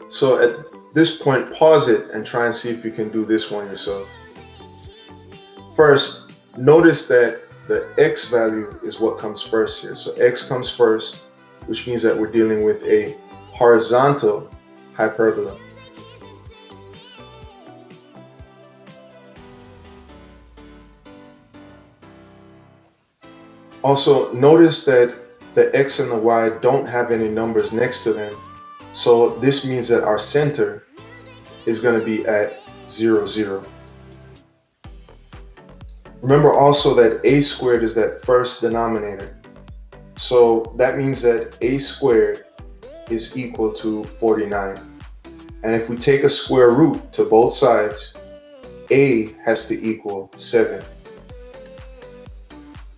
So at this point, pause it and try and see if you can do this one yourself. First, notice that the x value is what comes first here. So x comes first, which means that we're dealing with a horizontal hyperbola. Also, notice that the x and the y don't have any numbers next to them. So this means that our center is going to be at 0, 0. Remember also that a squared is that first denominator. So that means that a squared is equal to 49. And if we take a square root to both sides, a has to equal 7.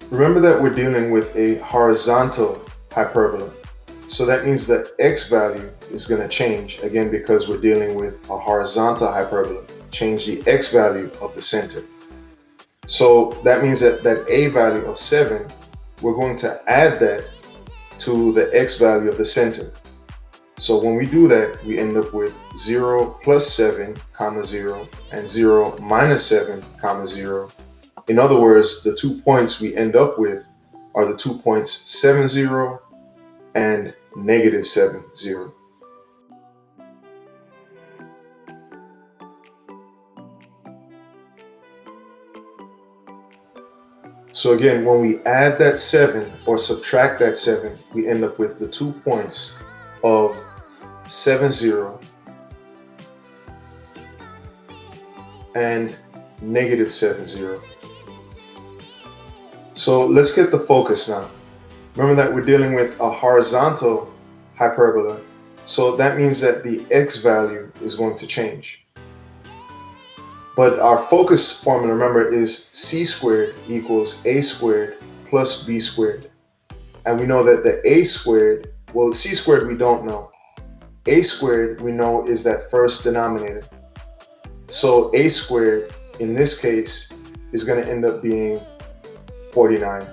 Remember that we're dealing with a horizontal hyperbola. So that means that x value is going to change, again, because we're dealing with a horizontal hyperbola. Change the x value of the center. So that means that a value of 7, we're going to add that to the x value of the center. So when we do that, we end up with 0 plus 7, 0, and 0 minus 7, 0. In other words, the 2 points we end up with are the 2 points 7, 0 and negative 7, 0. So again, when we add that 7 or subtract that 7, we end up with the 2 points of 7, 0 and negative 7, 0. So let's get the focus now. Remember that we're dealing with a horizontal hyperbola, so that means that the x value is going to change. But our focus formula, remember, is c squared equals a squared plus b squared. And we know that the a squared, well, c squared we don't know. A squared we know is that first denominator. So a squared in this case is going to end up being 49.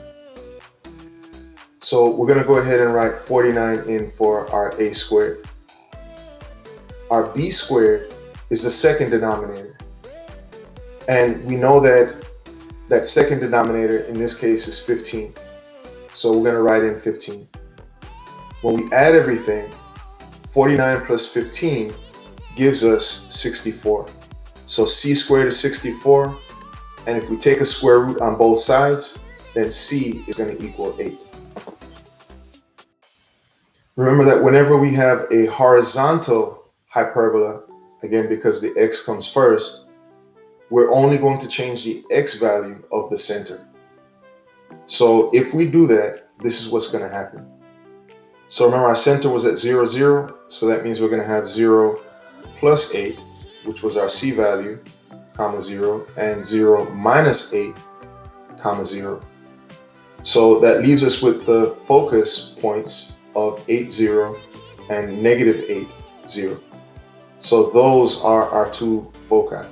So we're going to go ahead and write 49 in for our a squared. Our b squared is the second denominator. And we know that that second denominator in this case is 15. So we're going to write in 15. When we add everything, 49 plus 15 gives us 64. So c squared is 64. And if we take a square root on both sides, then c is going to equal 8. Remember that whenever we have a horizontal hyperbola, again, because the x comes first, we're only going to change the x value of the center. So if we do that, this is what's going to happen. So remember, our center was at 0, 0. So that means we're going to have 0 plus 8, which was our c value, 0, and 0 minus 8, 0. So that leaves us with the focus points of 8, 0 and negative 8, 0. So those are our two foci.